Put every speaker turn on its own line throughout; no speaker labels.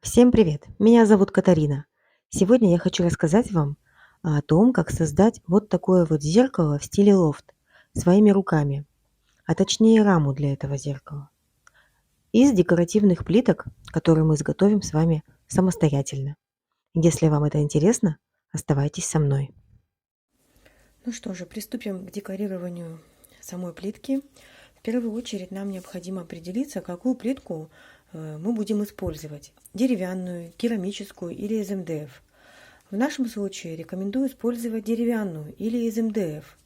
Всем привет! Меня зовут Катарина. Сегодня я хочу рассказать вам о том, как создать вот такое вот зеркало в стиле лофт своими руками, а точнее раму для этого зеркала из декоративных плиток, которые мы изготовим с вами самостоятельно. Если вам это интересно, оставайтесь со мной.
Ну что же, приступим к декорированию самой плитки. В первую очередь нам необходимо определиться, какую плитку мы будем использовать. Деревянную, керамическую или из МДФ. В нашем случае рекомендую использовать деревянную или из МДФ.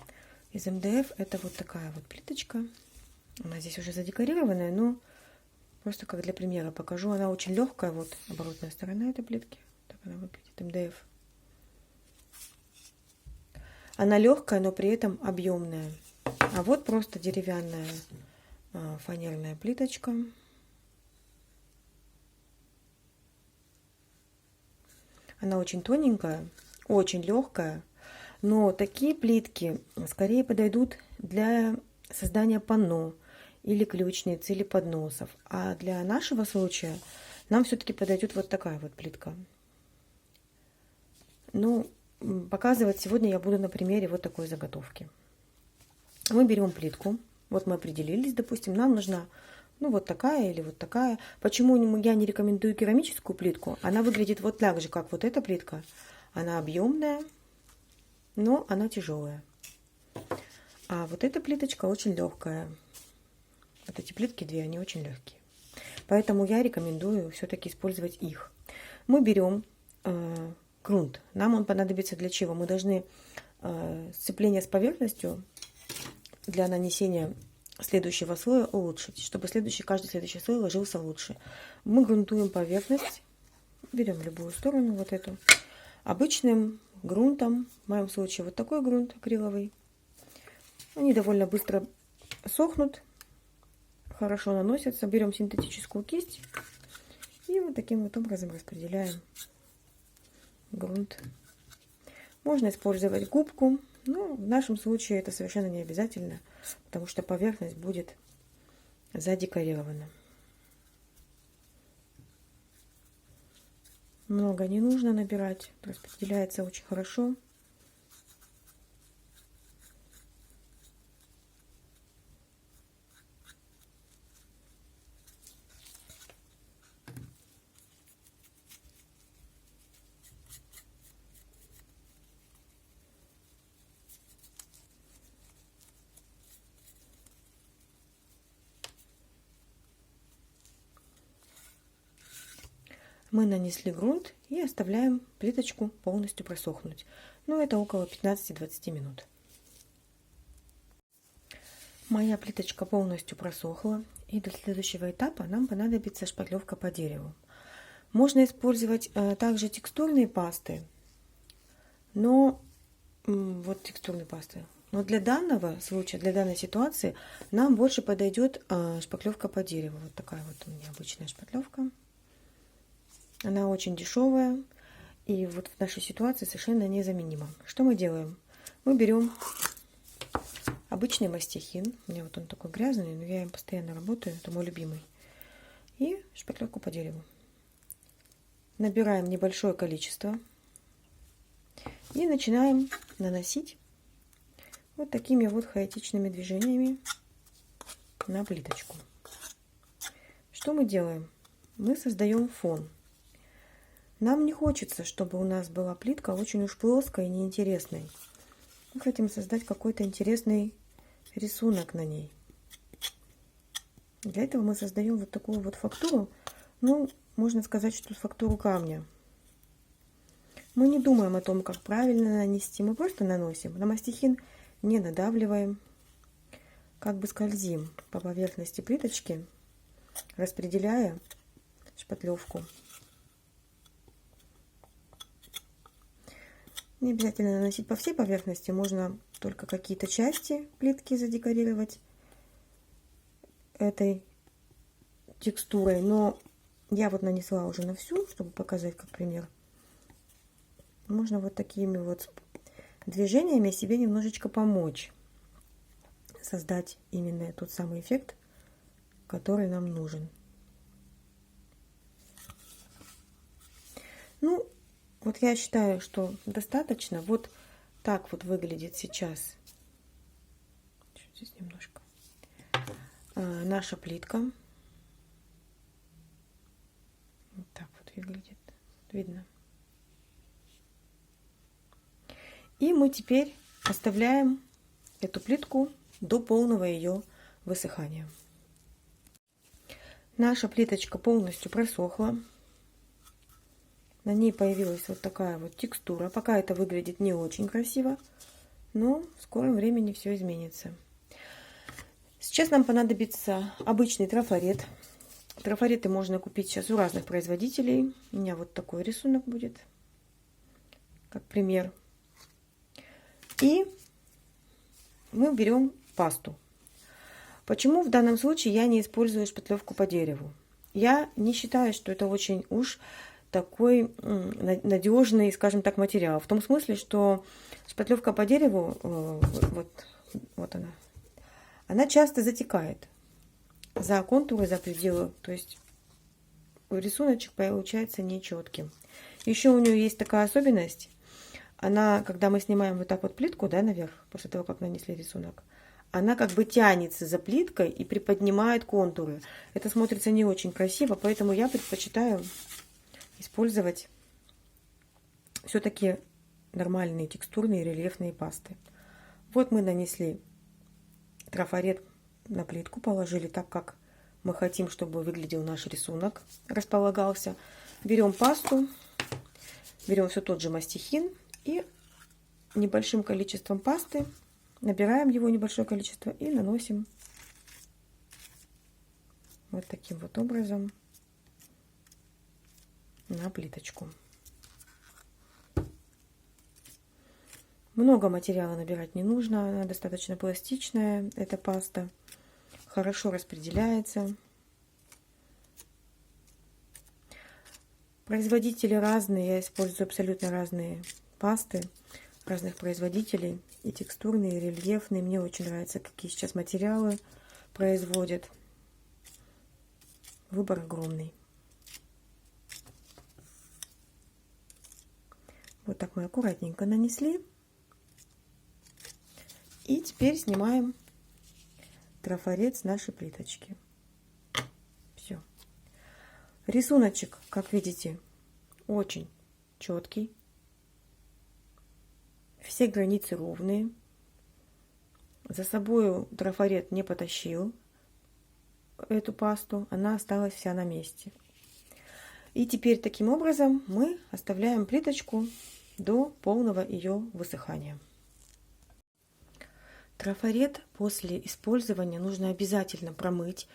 Из МДФ это вот такая вот плиточка. Она здесь уже задекорированная, но просто как для примера покажу. Она очень легкая. Вот оборотная сторона этой плитки. Так она выглядит, МДФ. Она легкая, но при этом объемная. А вот просто деревянная фанерная плиточка. Она очень тоненькая, очень легкая, но такие плитки скорее подойдут для создания панно или ключниц, или подносов. А для нашего случая нам все-таки подойдет вот такая вот плитка. Ну, показывать сегодня я буду на примере вот такой заготовки. Мы берем плитку. Вот мы определились, допустим, нам нужна вот такая или вот такая. Почему я не рекомендую керамическую плитку? Она выглядит вот так же, как вот эта плитка. Она объемная, но она тяжелая. А вот эта плиточка очень легкая. Вот эти плитки две, они очень легкие. Поэтому я рекомендую все-таки использовать их. Мы берем грунт. Нам он понадобится для чего? Мы должны сцепление с поверхностью для нанесения следующего слоя улучшить, чтобы каждый следующий слой ложился лучше. Мы грунтуем поверхность, берем любую сторону, вот эту, обычным грунтом, в моем случае вот такой грунт акриловый. Они довольно быстро сохнут, хорошо наносятся. Берем синтетическую кисть и вот таким вот образом распределяем грунт. Можно использовать губку, но в нашем случае это совершенно не обязательно, потому что поверхность будет задекорирована. Много не нужно набирать, распределяется очень хорошо. Мы нанесли грунт и оставляем плиточку полностью просохнуть. Но это около 15-20 минут. Моя плиточка полностью просохла, и для следующего этапа нам понадобится шпатлевка по дереву. Можно использовать также текстурные пасты, но вот текстурные пасты. Но для данного случая, для данной ситуации нам больше подойдет шпаклевка по дереву. Вот такая вот у меня обычная шпаклевка. Она очень дешевая и вот в нашей ситуации совершенно незаменима. Что мы делаем? Мы берем обычный мастихин. У меня вот он такой грязный, но я им постоянно работаю. Это мой любимый. И шпаклевку по дереву. Набираем небольшое количество. И начинаем наносить вот такими вот хаотичными движениями на плиточку. Что мы делаем? Мы создаем фон. Нам не хочется, чтобы у нас была плитка очень уж плоская и неинтересной. Мы хотим создать какой-то интересный рисунок на ней. Для этого мы создаем вот такую вот фактуру. Ну, можно сказать, что фактуру камня. Мы не думаем о том, как правильно нанести. Мы просто наносим. На мастихин не надавливаем. Как бы скользим по поверхности плиточки, распределяя шпатлевку. Не обязательно наносить по всей поверхности, можно только какие-то части плитки задекорировать этой текстурой. Но я вот нанесла уже на всю, чтобы показать как пример. Можно вот такими вот движениями себе немножечко помочь создать именно тот самый эффект, который нам нужен. Ну, вот я считаю, что достаточно. Вот так вот выглядит сейчас. Здесь немножко. Наша плитка. Вот так вот выглядит. Видно. И мы теперь оставляем эту плитку до полного ее высыхания. Наша плиточка полностью просохла. На ней появилась вот такая вот текстура. Пока это выглядит не очень красиво, но в скором времени все изменится. Сейчас нам понадобится обычный трафарет. Трафареты можно купить сейчас у разных производителей. У меня вот такой рисунок будет, как пример. И мы берем пасту. Почему в данном случае я не использую шпатлевку по дереву? Я не считаю, что это очень уж такой надежный, скажем так, материал. В том смысле, что шпатлевка по дереву, вот она часто затекает за контуры, за пределы. То есть рисуночек получается нечетким. Еще у нее есть такая особенность. Она, когда мы снимаем вот так вот плитку, да, наверх, после того, как нанесли рисунок, она как бы тянется за плиткой и приподнимает контуры. Это смотрится не очень красиво, поэтому я предпочитаю использовать все-таки нормальные текстурные рельефные пасты. Вот мы нанесли трафарет на плитку, положили так, как мы хотим, чтобы выглядел наш рисунок, располагался. Берем пасту, берем все тот же мастихин и небольшим количеством пасты набираем его небольшое количество и наносим вот таким вот образом на плиточку. Много материала набирать не нужно, она достаточно пластичная, эта паста, хорошо распределяется. Производители разные, я использую абсолютно разные пасты разных производителей, и текстурные, и рельефные. Мне очень нравится, какие сейчас материалы производят. Выбор огромный. Вот так мы аккуратненько нанесли. И теперь снимаем трафарет с нашей плиточки. Все. Рисуночек, как видите, очень четкий. Все границы ровные. За собой трафарет не потащил эту пасту. Она осталась вся на месте. И теперь таким образом мы оставляем плиточку до полного ее высыхания. Трафарет после использования нужно обязательно промыть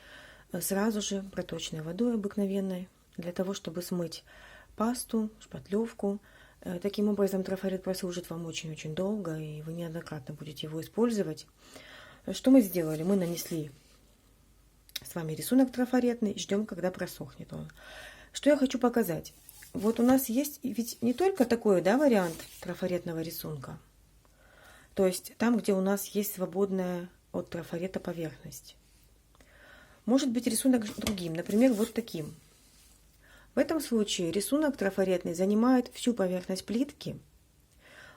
сразу же проточной водой обыкновенной, для того, чтобы смыть пасту, шпатлевку. Таким образом трафарет прослужит вам очень-очень долго, и вы неоднократно будете его использовать. Что мы сделали? Мы нанесли с вами рисунок трафаретный и ждем, когда просохнет он. Что я хочу показать? Вот у нас есть ведь не только такой, да, вариант трафаретного рисунка. То есть там, где у нас есть свободная от трафарета поверхность. Может быть рисунок другим, например, вот таким. В этом случае рисунок трафаретный занимает всю поверхность плитки.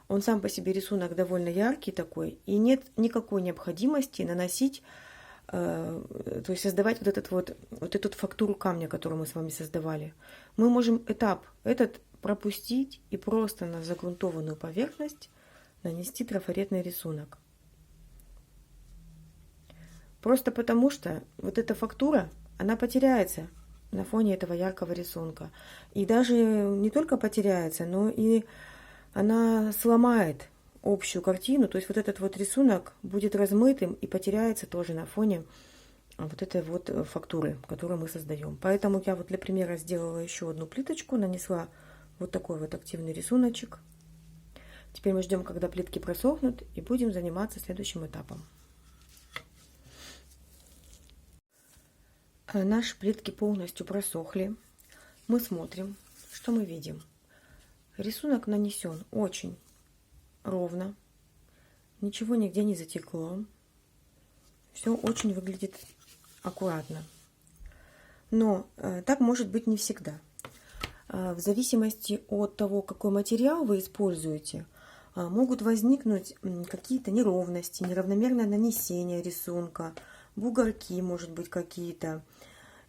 Он сам по себе рисунок довольно яркий такой, и нет никакой необходимости наносить, то есть создавать вот эту фактуру камня, которую мы с вами создавали. Мы можем этап этот пропустить и просто на загрунтованную поверхность нанести трафаретный рисунок. Просто потому что вот эта фактура, она потеряется на фоне этого яркого рисунка. И даже не только потеряется, но и она сломает общую картину. То есть вот этот вот рисунок будет размытым и потеряется тоже на фоне вот этой вот фактуры, которую мы создаем. Поэтому я вот для примера сделала еще одну плиточку, нанесла вот такой вот активный рисуночек. Теперь мы ждем, когда плитки просохнут, и будем заниматься следующим этапом. Наши плитки полностью просохли. Мы смотрим, что мы видим. Рисунок нанесен очень ровно, ничего нигде не затекло. Все очень выглядит аккуратно. Но так может быть не всегда. В зависимости от того, какой материал вы используете, могут возникнуть какие-то неровности, неравномерное нанесение рисунка, бугорки, может быть, какие-то,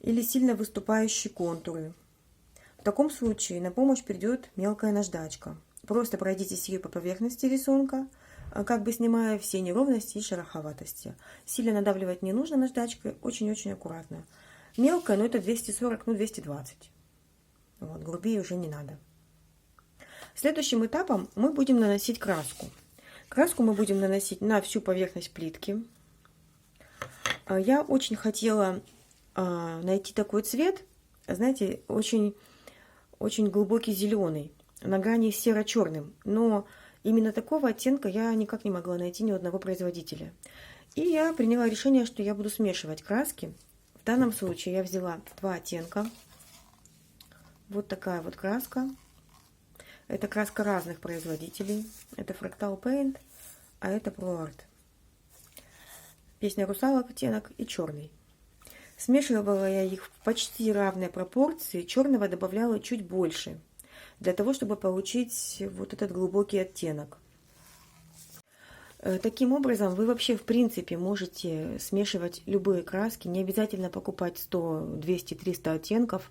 или сильно выступающие контуры. В таком случае на помощь придет мелкая наждачка. Просто пройдитесь ею по поверхности рисунка, как бы снимая все неровности и шероховатости. Сильно надавливать не нужно наждачкой, очень-очень аккуратно. Мелкая, но это 240, 220. Вот, грубее уже не надо. Следующим этапом мы будем наносить краску. Краску мы будем наносить на всю поверхность плитки. Я очень хотела найти такой цвет, знаете, очень глубокий зеленый, на грани с серо-черным. Но именно такого оттенка я никак не могла найти ни у одного производителя. И я приняла решение, что я буду смешивать краски. В данном случае я взяла два оттенка. Вот такая вот краска. Это краска разных производителей. Это Fractal Paint, а это ProArt. Песня русалок оттенок и черный. Смешивала я их в почти равной пропорции. Черного добавляла чуть больше, для того, чтобы получить вот этот глубокий оттенок. Таким образом, вы вообще, в принципе, можете смешивать любые краски. Не обязательно покупать 100, 200, 300 оттенков.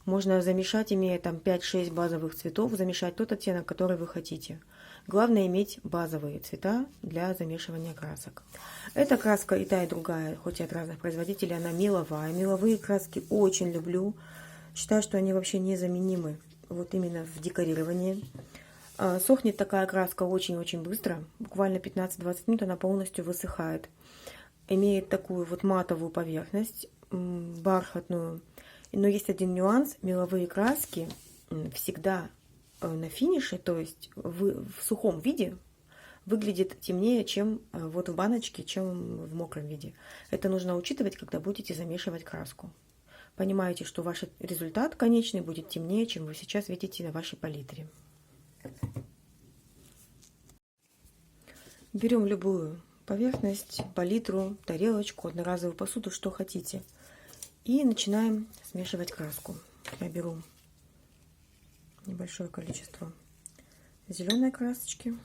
Можно замешать, имея там 5-6 базовых цветов, замешать тот оттенок, который вы хотите. Главное иметь базовые цвета для замешивания красок. Эта краска и та, и другая, хоть и от разных производителей, она меловая. Меловые краски очень люблю. Считаю, что они вообще незаменимы вот именно в декорировании. Сохнет такая краска очень-очень быстро. Буквально 15-20 минут она полностью высыхает. Имеет такую вот матовую поверхность, бархатную. Но есть один нюанс. Меловые краски всегда на финише, то есть в сухом виде, выглядит темнее, чем вот в баночке, чем в мокром виде. Это нужно учитывать, когда будете замешивать краску. Понимаете, что ваш результат конечный будет темнее, чем вы сейчас видите на вашей палитре. Берем любую поверхность, палитру, тарелочку, одноразовую посуду, что хотите. И начинаем смешивать краску. Я беру небольшое количество зеленой красочки.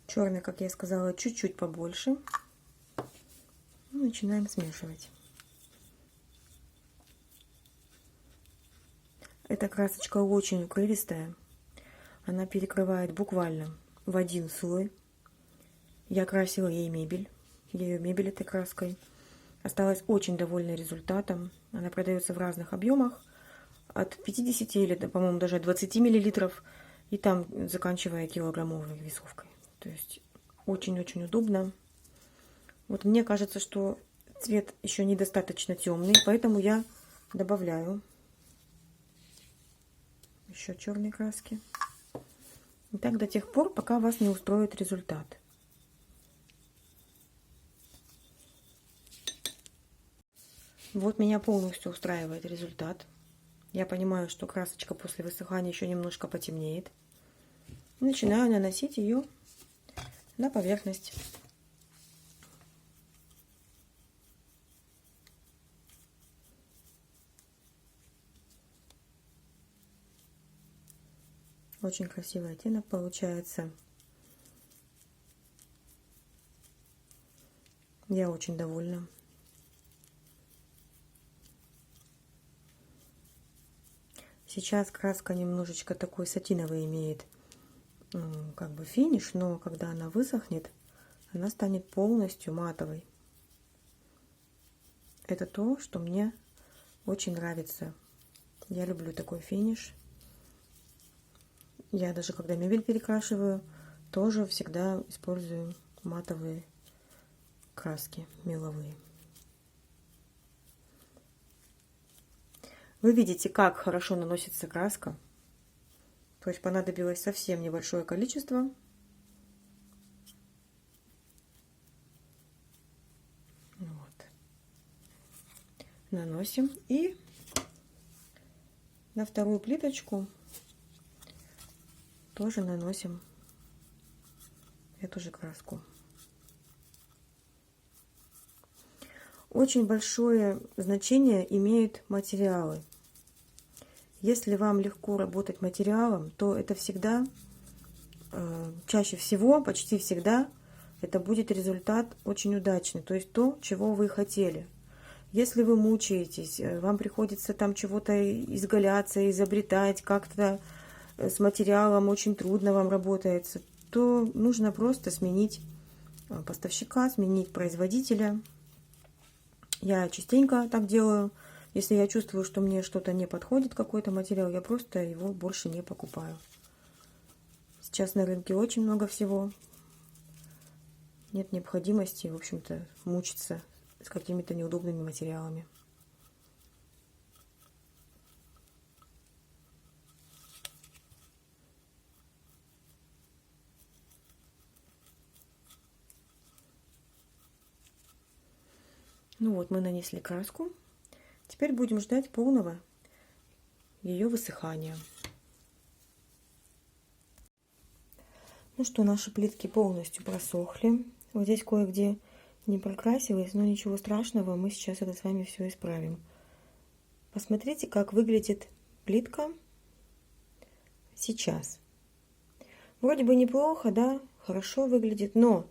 Черный, как я сказала, чуть-чуть побольше. И начинаем смешивать. Эта красочка очень укрывистая. Она перекрывает буквально в один слой. Я красила ей мебель. Ее мебель этой краской. Осталась очень довольна результатом. Она продается в разных объемах. От 50 или, по-моему, даже 20 миллилитров. И там заканчивая килограммовой весовкой. То есть очень-очень удобно. Вот мне кажется, что цвет еще недостаточно темный, поэтому я добавляю еще черной краски. И так до тех пор, пока вас не устроит результат. Вот меня полностью устраивает результат. Я понимаю, что красочка после высыхания еще немножко потемнеет. И начинаю наносить ее на поверхность. Очень красивый оттенок получается. Я очень довольна. Сейчас краска немножечко такой сатиновый имеет как бы финиш, но когда она высохнет, она станет полностью матовой. Это то, что мне очень нравится. Я люблю такой финиш. Я даже когда мебель перекрашиваю, тоже всегда использую матовые краски, меловые. Вы видите, как хорошо наносится краска. То есть понадобилось совсем небольшое количество. Вот. Наносим и На вторую плиточку тоже наносим эту же краску. Очень большое значение имеют материалы. Если вам легко работать материалом, то это всегда, чаще всего, почти всегда, это будет результат очень удачный, то есть то, чего вы хотели. Если вы мучаетесь, вам приходится там чего-то изгаляться, изобретать, как-то с материалом очень трудно вам работается, то нужно просто сменить поставщика, сменить производителя. Я частенько так делаю. Если я чувствую, что мне что-то не подходит, какой-то материал, я просто его больше не покупаю. Сейчас на рынке очень много всего. Нет необходимости, в общем-то, мучиться с какими-то неудобными материалами. Ну вот, мы нанесли краску. Теперь будем ждать полного ее высыхания. Ну что, наши плитки полностью просохли. Вот здесь кое-где не прокрасилось, но ничего страшного, мы сейчас это с вами все исправим. Посмотрите, как выглядит плитка сейчас. Вроде бы неплохо, да, хорошо выглядит, но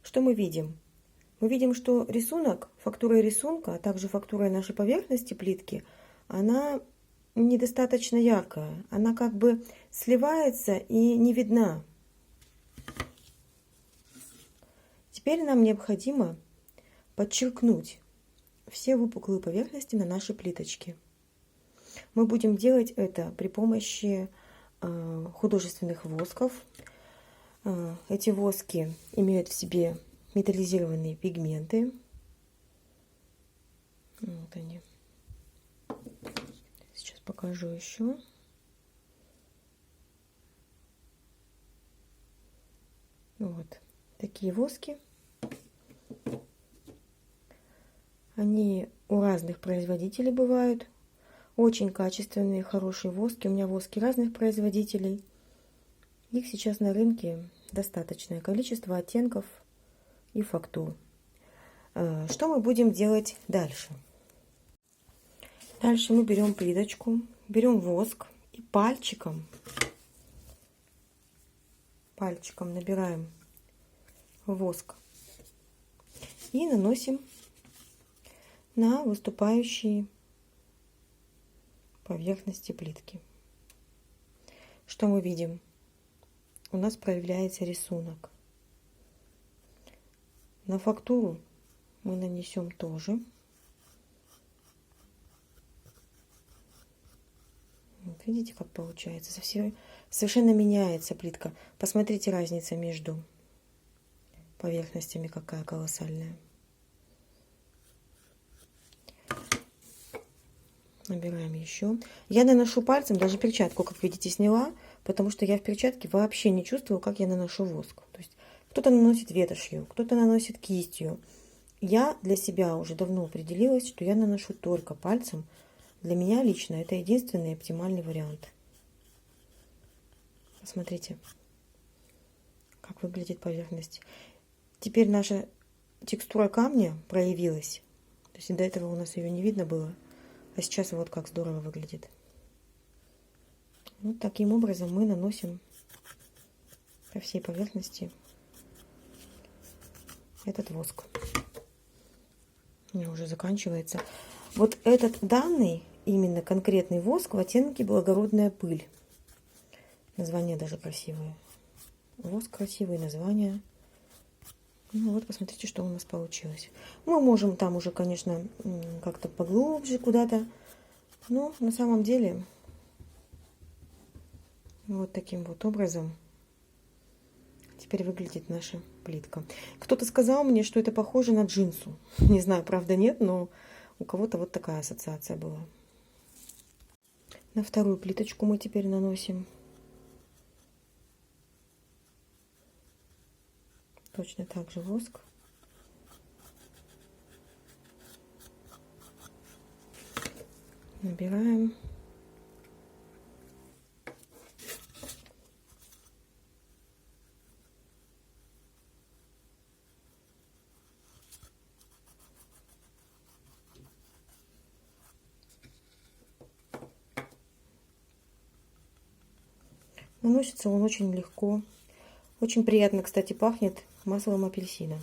что мы видим? Мы видим, что рисунок, фактура рисунка, а также фактура нашей поверхности плитки, она недостаточно яркая. Она как бы сливается и не видна. Теперь нам необходимо подчеркнуть все выпуклые поверхности на нашей плиточке. Мы будем делать это при помощи художественных восков. Эти воски имеют в себе металлизированные пигменты. Вот они. Сейчас покажу еще. Вот такие воски. Они у разных производителей бывают. Очень качественные, хорошие воски. У меня воски разных производителей. Их сейчас на рынке достаточное количество оттенков и фактур. Что мы будем делать дальше? Дальше мы берем плиточку, берем воск и пальчиком набираем воск и наносим на выступающие поверхности плитки. Что мы видим? У нас проявляется рисунок. На фактуру мы нанесем тоже. Вот видите, как получается? Совершенно меняется плитка. Посмотрите, разница между поверхностями какая колоссальная. Набираем еще. Я наношу пальцем, даже перчатку, как видите, сняла, потому что я в перчатке вообще не чувствую, как я наношу воск. То есть кто-то наносит ветошью, кто-то наносит кистью. Я для себя уже давно определилась, что я наношу только пальцем. Для меня лично это единственный оптимальный вариант. Посмотрите, как выглядит поверхность. Теперь наша текстура камня проявилась. То есть до этого у нас ее не видно было. А сейчас вот как здорово выглядит. Вот таким образом мы наносим по всей поверхности этот воск. У меня уже заканчивается. Вот этот данный, именно конкретный воск в оттенке благородная пыль. Название даже красивое. Воск красивый, название. Ну вот, посмотрите, что у нас получилось. Мы можем там уже, конечно, как-то поглубже куда-то. Но на самом деле вот таким вот образом теперь выглядит наша плитка. Кто-то сказал мне, что это похоже на джинсу. Не знаю, правда нет, но у кого-то вот такая ассоциация была. На вторую плиточку мы теперь наносим точно так же воск. Набираем Наносится он очень легко. Очень приятно, кстати, пахнет маслом апельсина.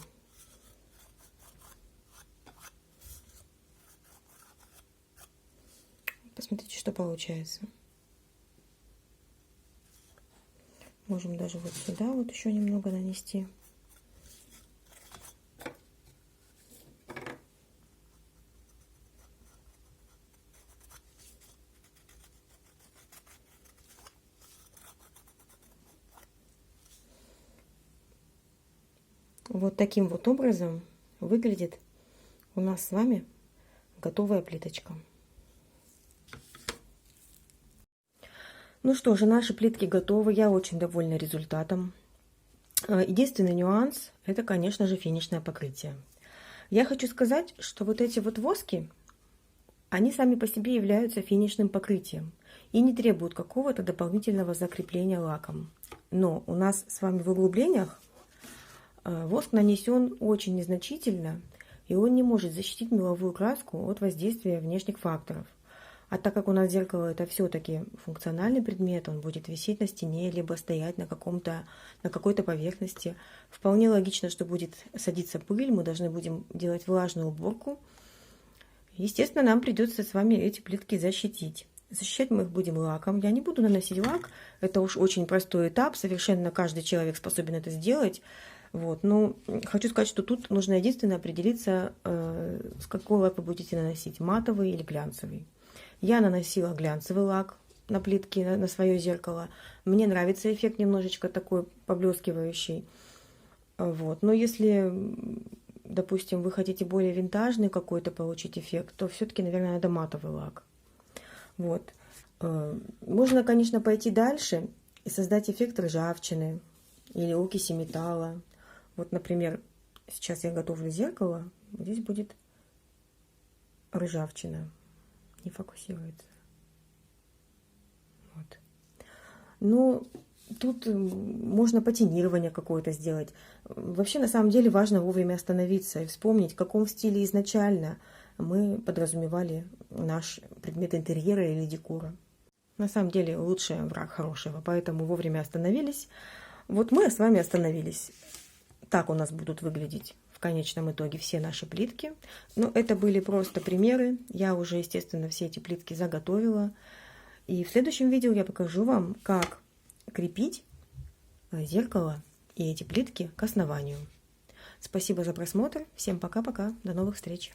Посмотрите, что получается. Можем даже вот сюда вот еще немного нанести. Вот таким вот образом выглядит у нас с вами готовая плиточка. Ну что же, наши плитки готовы. Я очень довольна результатом. Единственный нюанс – это, конечно же, финишное покрытие. Я хочу сказать, что вот эти вот воски, они сами по себе являются финишным покрытием и не требуют какого-то дополнительного закрепления лаком. Но у нас с вами в углублениях воск нанесен очень незначительно, и он не может защитить меловую краску от воздействия внешних факторов. А так как у нас зеркало это все-таки функциональный предмет, он будет висеть на стене, либо стоять на какой-то поверхности, вполне логично, что будет садиться пыль, мы должны будем делать влажную уборку. Естественно, нам придется с вами эти плитки защитить. Защищать мы их будем лаком. Я не буду наносить лак, это уж очень простой этап, совершенно каждый человек способен это сделать. Вот. Но хочу сказать, что тут нужно единственное определиться, с какой лак вы будете наносить, матовый или глянцевый. Я наносила глянцевый лак на плитки, на свое зеркало. Мне нравится эффект немножечко такой поблескивающий. Вот. Но если, допустим, вы хотите более винтажный какой-то получить эффект, то все-таки, наверное, надо матовый лак. Вот. Можно, конечно, пойти дальше и создать эффект ржавчины или окиси металла. Вот, например, сейчас я готовлю зеркало, здесь будет ржавчина. Не фокусируется. Вот. Но тут можно патинирование какое-то сделать. Вообще, на самом деле, важно вовремя остановиться и вспомнить, в каком стиле изначально мы подразумевали наш предмет интерьера или декора. На самом деле, лучший враг хорошего, поэтому вовремя остановились. Вот мы с вами остановились. Так у нас будут выглядеть в конечном итоге все наши плитки. Но это были просто примеры. Я уже, естественно, все эти плитки заготовила. И в следующем видео я покажу вам, как крепить зеркало и эти плитки к основанию. Спасибо за просмотр. Всем пока-пока. До новых встреч.